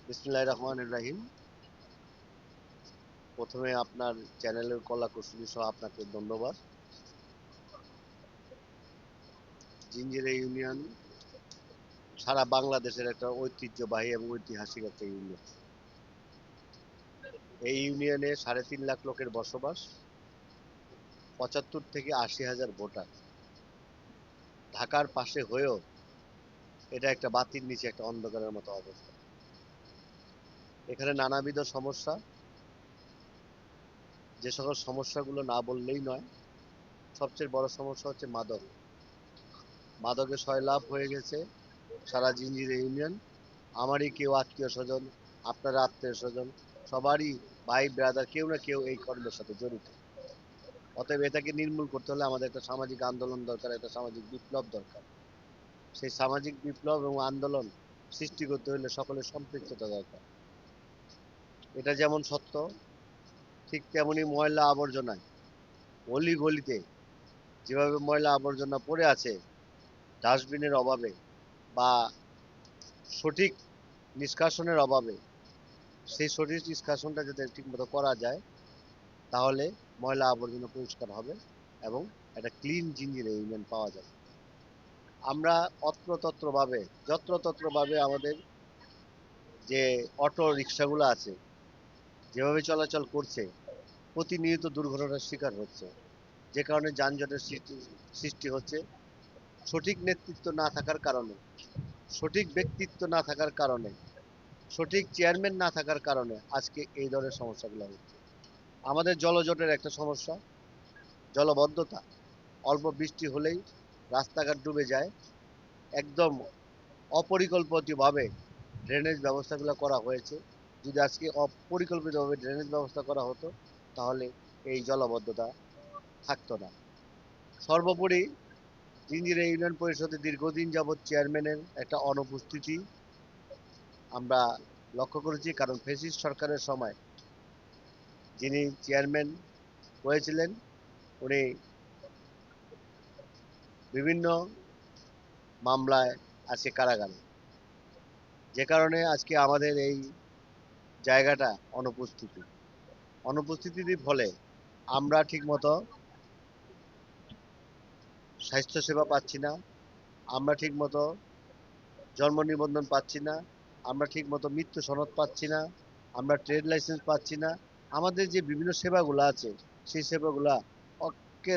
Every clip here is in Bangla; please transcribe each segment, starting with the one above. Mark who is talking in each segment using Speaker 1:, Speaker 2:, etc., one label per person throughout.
Speaker 1: বিসমিল্লাহির রহমানির রহিম। প্রথমে আপনার চ্যানেলের কলা কুশলী সহ আপনাকে ধন্যবাদ। জিঞ্জিরা ইউনিয়ন সারা বাংলাদেশের একটা ঐতিহ্যবাহী এবং ঐতিহাসিক একটা ইউনিয়ন। এই ইউনিয়নে 3.5 লাখ লোকের বসবাস, 75 থেকে 80 হাজার ভোটার। ঢাকার পাশে হয়েও এটা একটা বাতির নিচে একটা অন্ধকারের মতো অবস্থা। এখানে নানাবিধ সমস্যা, যে সকল সমস্যাগুলো না বললেই নয়। সবচেয়ে বড় সমস্যা হচ্ছে মাদক। মাদকে সয়লাভ হয়ে গেছে সারা জিঞ্জিরা ইউনিয়ন। আমারই কেউ আত্মীয় স্বজন, আপনার আত্মীয় স্বজন, সবারই ভাই ব্রাদার কেউ না কেউ এই কর্মের সাথে জড়িত। অতএব এটাকে নির্মূল করতে হলে আমাদের একটা সামাজিক আন্দোলন দরকার, একটা সামাজিক বিপ্লব দরকার। সেই সামাজিক বিপ্লব এবং আন্দোলন সৃষ্টি করতে হলে সকলের সম্পৃক্ততা দরকার। এটা যেমন সত্য, ঠিক তেমনি ময়লা আবর্জনায় অলি গলিতে যেভাবে ময়লা আবর্জনা পড়ে আছে, ডাস্টবিনের অভাবে বা সঠিক নিষ্কাশনের অভাবে, সেই সঠিক নিষ্কাশনটা যদি ঠিকমতো করা যায় তাহলে ময়লা আবর্জনা পরিষ্কার হবে এবং একটা ক্লিন জিঞ্জিরা ইউনিয়ন পাওয়া যাবে। আমরা অত্রতত্রভাবে যত্রতত্রভাবে আমাদের যে অটো রিক্সাগুলো আছে যেভাবে চলাচল করছে, প্রতিনিয়ত দুর্ঘটনার শিকার হচ্ছে, যে কারণে যানজটের সৃষ্টি হচ্ছে। সঠিক নেতৃত্ব না থাকার কারণে, সঠিক ব্যক্তিত্ব না থাকার কারণে, সঠিক চেয়ারম্যান না থাকার কারণে আজকে এই ধরনের সমস্যাগুলো হচ্ছে। আমাদের জলজটের একটা সমস্যা, জলবদ্ধতা। অল্প বৃষ্টি হলেই রাস্তাঘাট ডুবে যায়। একদম অপরিকল্পিতভাবে ড্রেনেজ ব্যবস্থাগুলো করা হয়েছে। যদি আজকে অপরিকল্পিতভাবে ড্রেনেজ ব্যবস্থা করা হতো তাহলে এই জলাবদ্ধতা থাকতো না। সর্বোপরি জিঞ্জিরা ইউনিয়ন পরিষদে দীর্ঘদিন যাবৎ চেয়ারম্যানের একটা অনুপস্থিতি আমরা লক্ষ্য করেছি। কারণ ফ্যাসিস্ট সরকারের সময় যিনি চেয়ারম্যান হয়েছিলেন উনি বিভিন্ন মামলায় আছে কারাগারে, যে কারণে আজকে আমাদের এই জায়গাটা অনুপস্থিতির ফলে আমরা ঠিকমতো স্বাস্থ্যসেবা পাচ্ছি না, আমরা ঠিকমতো জন্ম নিবন্ধন পাচ্ছি না, আমরা ঠিকমতো মৃত্যু সনদ পাচ্ছি না, আমরা ট্রেড লাইসেন্স পাচ্ছি না। আমাদের যে বিভিন্ন সেবাগুলো আছে সেই সেবাগুলা অকে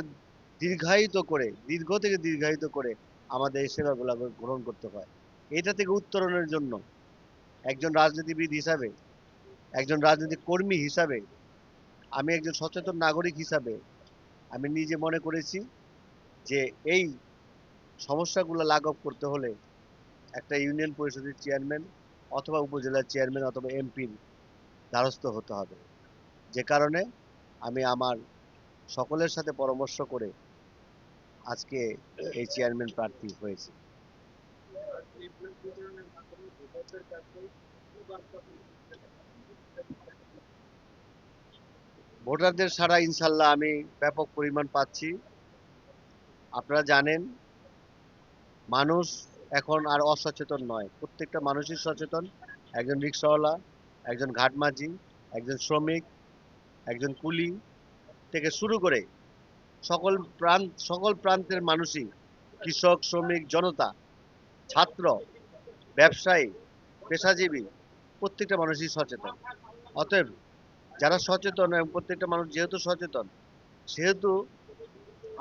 Speaker 1: দীর্ঘ থেকে দীর্ঘায়িত করে আমাদের এই সেবাগুলো গ্রহণ করতে হয়। এটা থেকে উত্তরণের জন্য একজন রাজনীতিবিদ হিসাবে, একজন রাজনৈতিক কর্মী হিসাবে, আমি একজন সচেতন নাগরিক হিসাবে আমি নিজে মনে করেছি যে এই সমস্যাগুলো লাঘব করতে হলে একটা ইউনিয়ন পরিষদের চেয়ারম্যান অথবা উপজেলার চেয়ারম্যান অথবা এমপির দ্বারস্থ হতে হবে। যে কারণে আমি আমার সকলের সাথে পরামর্শ করে আজকে এই চেয়ারম্যান প্রার্থী হয়েছি। ভোটারদের সাড়া ইনশাল্লাহ আমি ব্যাপক পরিমাণ পাচ্ছি। আপনারা জানেন মানুষ এখন আর অসচেতন নয়, প্রত্যেকটা মানুষই সচেতন। একজন রিক্সাওয়ালা, একজন ঘাটমাঝি, একজন শ্রমিক, একজন কুলি থেকে শুরু করে সকল সকল প্রান্তের মানুষই, কৃষক, শ্রমিক, জনতা, ছাত্র, ব্যবসায়ী, পেশাজীবী, প্রত্যেকটা মানুষই সচেতন। অতএব যারা সচেতন এবং প্রত্যেকটা মানুষ যেহেতু সচেতন, সেহেতু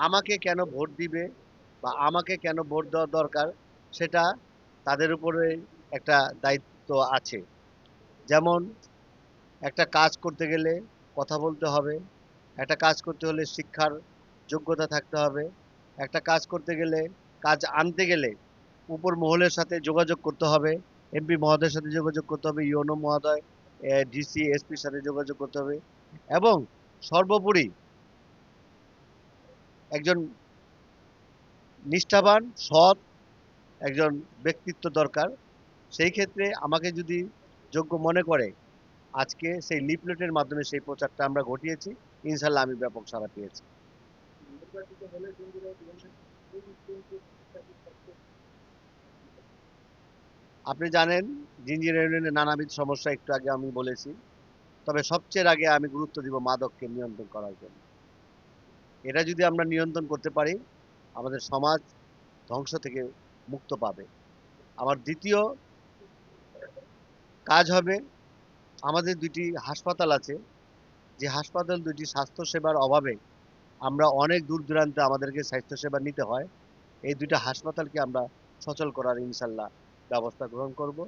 Speaker 1: আমাকে কেন ভোট দিবে বা আমাকে কেন ভোট দেওয়া দরকার সেটা তাদের উপরে একটা দায়িত্ব আছে। যেমন একটা কাজ করতে গেলে কথা বলতে হবে, একটা কাজ করতে হলে শিক্ষার যোগ্যতা থাকতে হবে, একটা কাজ করতে গেলে, কাজ আনতে গেলে উপর মহলের সাথে যোগাযোগ করতে হবে, এমপি মহোদয়ের সাথে যোগাযোগ করতে হবে, ইউনো মহোদয়, ডিসি, এসপির সাথে যোগাযোগ করতে হবে এবং সর্বোপরি একজন নিষ্ঠাবান, সৎ একজন ব্যক্তিত্ব দরকার। সেই ক্ষেত্রে আমাকে যদি যোগ্য মনে করে, আজকে সেই লিফলেটের মাধ্যমে সেই প্রচারটা আমরা ঘটিয়েছি। ইনশাল্লাহ আমি ব্যাপক সাড়া পেয়েছি। আপনি জানেন জিঞ্জিরা ইউনিয়নে নানাবিধ সমস্যা একটু আগে আমি বলেছি। তবে সবচেয়ে আগে আমি গুরুত্ব দিব মাদককে নিয়ন্ত্রণ করার জন্য। এটা যদি আমরা নিয়ন্ত্রণ করতে পারি, আমাদের সমাজ ধ্বংস থেকে মুক্ত পাবে। আমার দ্বিতীয় কাজ হবে, আমাদের দুটি হাসপাতাল আছে, যে হাসপাতাল দুটি স্বাস্থ্য সেবার অভাবে আমরা অনেক দূর দূরান্তে আমাদেরকে স্বাস্থ্য সেবা নিতে হয়। এই দুইটা হাসপাতালকে আমরা সচল করার ইনশাল্লাহ ব্যবস্থা গ্রহণ করব।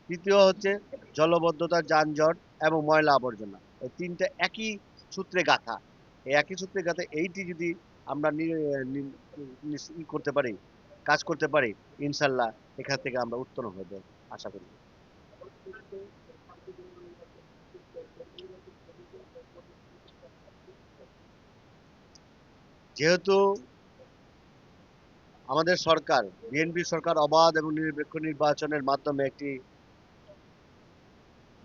Speaker 1: তৃতীয় হচ্ছে জলবদ্ধতা, যানজট এবং ময়লা আবর্জনা। এই তিনটা একই সূত্রে গাঁথা। এই একই সূত্রে গাঁথা এইটি যদি আমরা করতে পারি, কাজ করতে পারি, ইনশাল্লাহ এখান থেকে আমরা উত্তরণ হব আশা করি। যেহেতু আমাদের সরকার, বিএনপি সরকার, অবাধ এবং নিরপেক্ষ নির্বাচনের মাধ্যমে একটি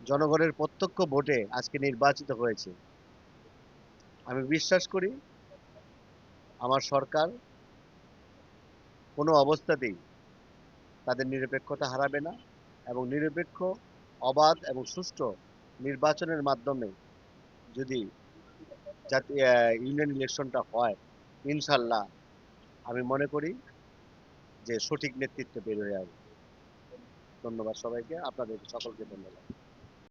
Speaker 1: জনগণের প্রত্যক্ষ ভোটে আজকে নির্বাচিত হয়েছে, আমি বিশ্বাস করি আমার সরকার কোনো অবস্থাতেই তাদের নিরপেক্ষতা হারাবে না এবং নিরপেক্ষ, অবাধ এবং সুষ্ঠু নির্বাচনের মাধ্যমে যদি ইউনিয়ন ইলেকশনটা হয়, ইনশাল্লাহ আমি মনে করি যে সঠিক নেতৃত্ব বের হয়ে আসবে। ধন্যবাদ সবাইকে, আপনাদের সকলকে ধন্যবাদ।